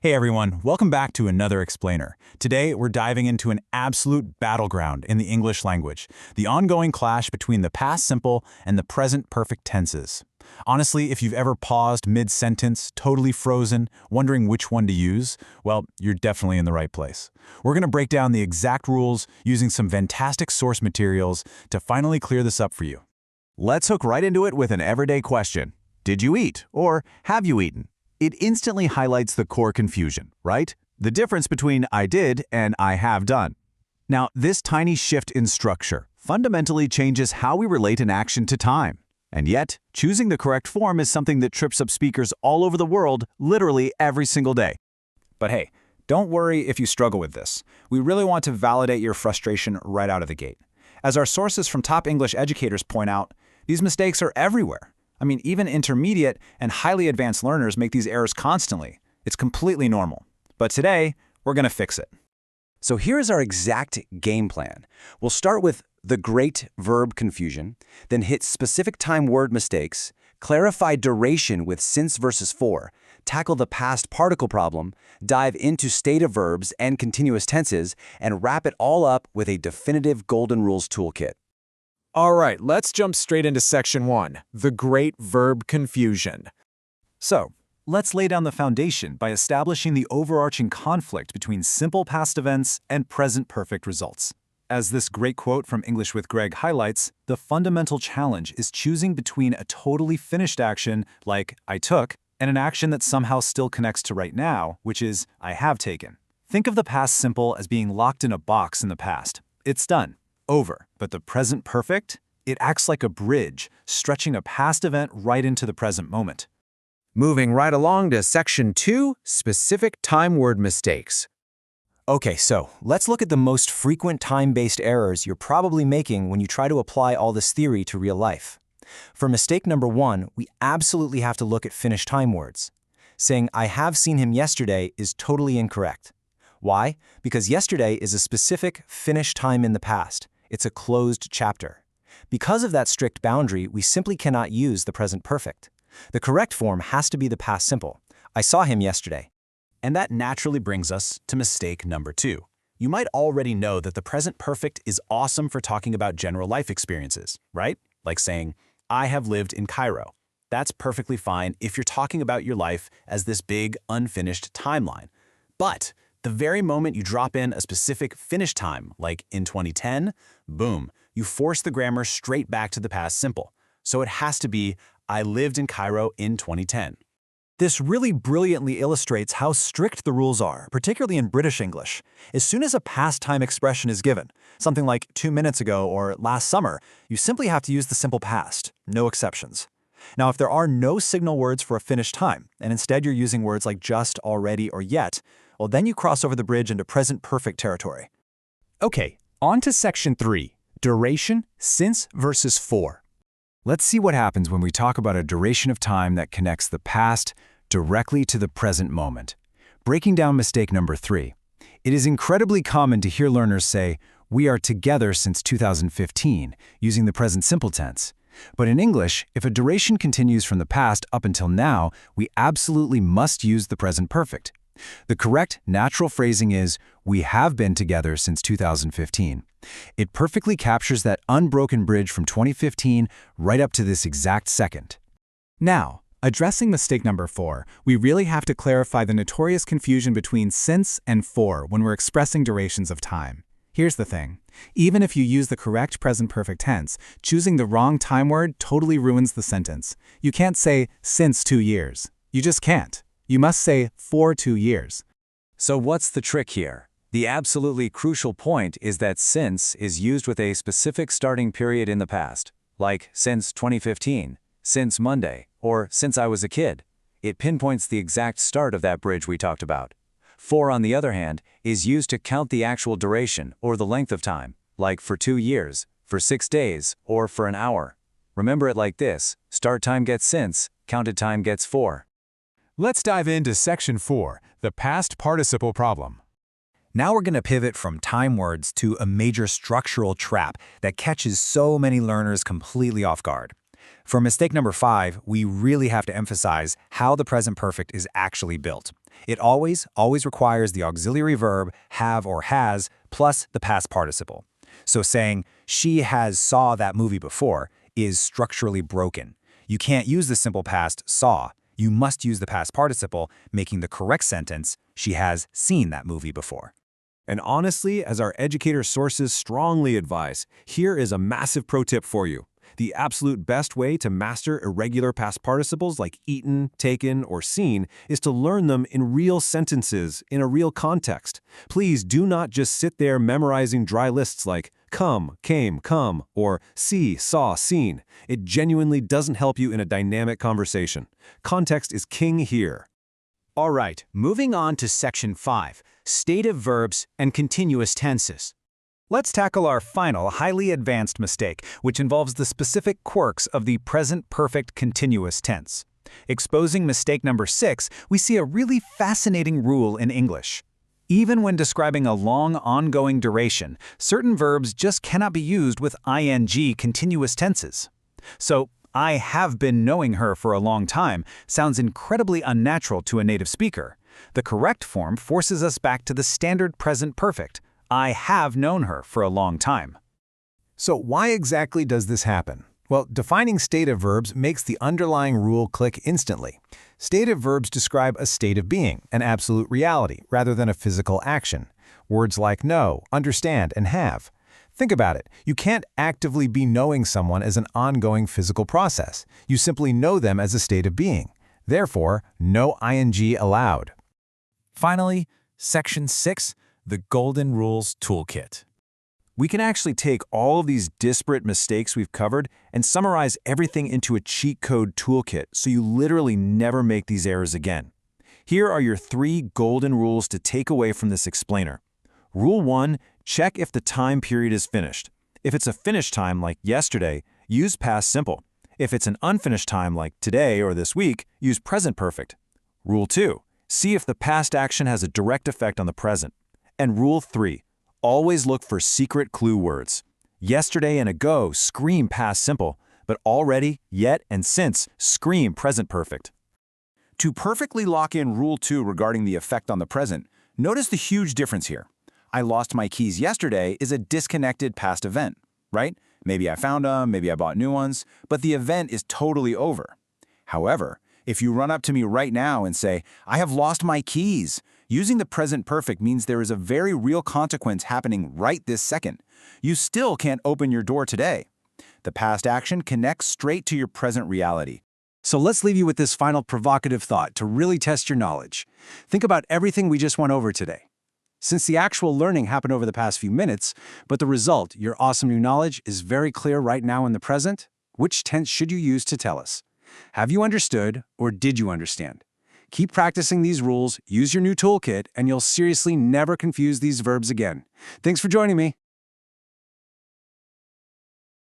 Hey everyone, welcome back to another explainer. Today, we're diving into an absolute battleground in the English language, the ongoing clash between the past simple and the present perfect tenses. Honestly, if you've ever paused mid-sentence, totally frozen, wondering which one to use, well, you're definitely in the right place. We're going to break down the exact rules using some fantastic source materials to finally clear this up for you. Let's hook right into it with an everyday question. Did you eat? Or have you eaten? It instantly highlights the core confusion, right? The difference between I did and I have done. Now, this tiny shift in structure fundamentally changes how we relate an action to time. And yet, choosing the correct form is something that trips up speakers all over the world literally every single day. But hey, don't worry if you struggle with this. We really want to validate your frustration right out of the gate. As our sources from top English educators point out, these mistakes are everywhere. I mean, even intermediate and highly advanced learners make these errors constantly. It's completely normal. But today, we're going to fix it. So here's our exact game plan. We'll start with the great verb confusion, then hit specific time word mistakes, clarify duration with since versus for, tackle the past particle problem, dive into stative verbs and continuous tenses, and wrap it all up with a definitive golden rules toolkit. All right, let's jump straight into section 1, the great verb confusion. So, let's lay down the foundation by establishing the overarching conflict between simple past events and present perfect results. As this great quote from English with Greg highlights, the fundamental challenge is choosing between a totally finished action, like I took, and an action that somehow still connects to right now, which is I have taken. Think of the past simple as being locked in a box in the past. It's done. Over. But the present perfect? It acts like a bridge, stretching a past event right into the present moment. Moving right along to section 2, specific time word mistakes. Okay, so let's look at the most frequent time-based errors you're probably making when you try to apply all this theory to real life. For mistake number 1, we absolutely have to look at finished time words. Saying, I have seen him yesterday is totally incorrect. Why? Because yesterday is a specific finished time in the past. It's a closed chapter. Because of that strict boundary, we simply cannot use the present perfect. The correct form has to be the past simple. I saw him yesterday. And that naturally brings us to mistake number 2. You might already know that the present perfect is awesome for talking about general life experiences, right? Like saying, I have lived in Cairo. That's perfectly fine if you're talking about your life as this big, unfinished timeline. But the very moment you drop in a specific finish time, like in 2010, boom, you force the grammar straight back to the past simple. So it has to be, I lived in Cairo in 2010. This really brilliantly illustrates how strict the rules are, particularly in British English. As soon as a past time expression is given, something like 2 minutes ago or last summer, you simply have to use the simple past, no exceptions. Now, if there are no signal words for a finished time, and instead you're using words like just, already, or yet, well, then you cross over the bridge into present perfect territory. Okay, on to section 3, duration, since versus for. Let's see what happens when we talk about a duration of time that connects the past directly to the present moment. Breaking down mistake number 3. It is incredibly common to hear learners say, we are together since 2015, using the present simple tense. But in English, if a duration continues from the past up until now, we absolutely must use the present perfect. The correct, natural phrasing is, we have been together since 2015. It perfectly captures that unbroken bridge from 2015 right up to this exact second. Now, addressing mistake number 4, we really have to clarify the notorious confusion between since and for when we're expressing durations of time. Here's the thing. Even if you use the correct present perfect tense, choosing the wrong time word totally ruins the sentence. You can't say, since 2 years. You just can't. You must say, for 2 years. So what's the trick here? The absolutely crucial point is that since is used with a specific starting period in the past, like since 2015, since Monday, or since I was a kid. It pinpoints the exact start of that bridge we talked about. For, on the other hand, is used to count the actual duration or the length of time, like for 2 years, for 6 days, or for an hour. Remember it like this: start time gets since, counted time gets for. Let's dive into section 4, the past participle problem. Now we're going to pivot from time words to a major structural trap that catches so many learners completely off guard. For mistake number 5, we really have to emphasize how the present perfect is actually built. It always requires the auxiliary verb have or has plus the past participle. So saying, she has saw that movie before is structurally broken. You can't use the simple past saw. You must use the past participle, making the correct sentence, she has seen that movie before. And honestly, as our educator sources strongly advise, here is a massive pro tip for you. The absolute best way to master irregular past participles like eaten, taken, or seen is to learn them in real sentences, in a real context. Please do not just sit there memorizing dry lists like come, came, come, or see, saw, seen. It genuinely doesn't help you in a dynamic conversation. Context is king here. All right, moving on to Section 5, Stative Verbs and Continuous Tenses. Let's tackle our final, highly advanced mistake, which involves the specific quirks of the present perfect continuous tense. Exposing mistake number 6, we see a really fascinating rule in English. Even when describing a long, ongoing duration, certain verbs just cannot be used with ing continuous tenses. So, I have been knowing her for a long time sounds incredibly unnatural to a native speaker. The correct form forces us back to the standard present perfect. I have known her for a long time. So why exactly does this happen? Well, defining stative verbs makes the underlying rule click instantly. Stative verbs describe a state of being, an absolute reality, rather than a physical action. Words like know, understand, and have. Think about it. You can't actively be knowing someone as an ongoing physical process. You simply know them as a state of being. Therefore, no ing allowed. Finally, Section 6, the Golden Rules Toolkit. We can actually take all of these disparate mistakes we've covered and summarize everything into a cheat code toolkit so you literally never make these errors again. Here are your 3 golden rules to take away from this explainer. Rule 1, check if the time period is finished. If it's a finished time like yesterday, use past simple. If it's an unfinished time like today or this week, use present perfect. Rule 2, see if the past action has a direct effect on the present. And Rule 3, always look for secret clue words. Yesterday and ago scream past simple, but already, yet, and since scream present perfect. To perfectly lock in Rule 2 regarding the effect on the present, notice the huge difference here. I lost my keys yesterday is a disconnected past event, right? Maybe I found them, maybe I bought new ones, but the event is totally over. However, if you run up to me right now and say, I have lost my keys, using the present perfect means there is a very real consequence happening right this second. You still can't open your door today. The past action connects straight to your present reality. So let's leave you with this final provocative thought to really test your knowledge. Think about everything we just went over today. Since the actual learning happened over the past few minutes, but the result, your awesome new knowledge, is very clear right now in the present, which tense should you use to tell us? Have you understood, or did you understand? Keep practicing these rules, use your new toolkit, and you'll seriously never confuse these verbs again. Thanks for joining me.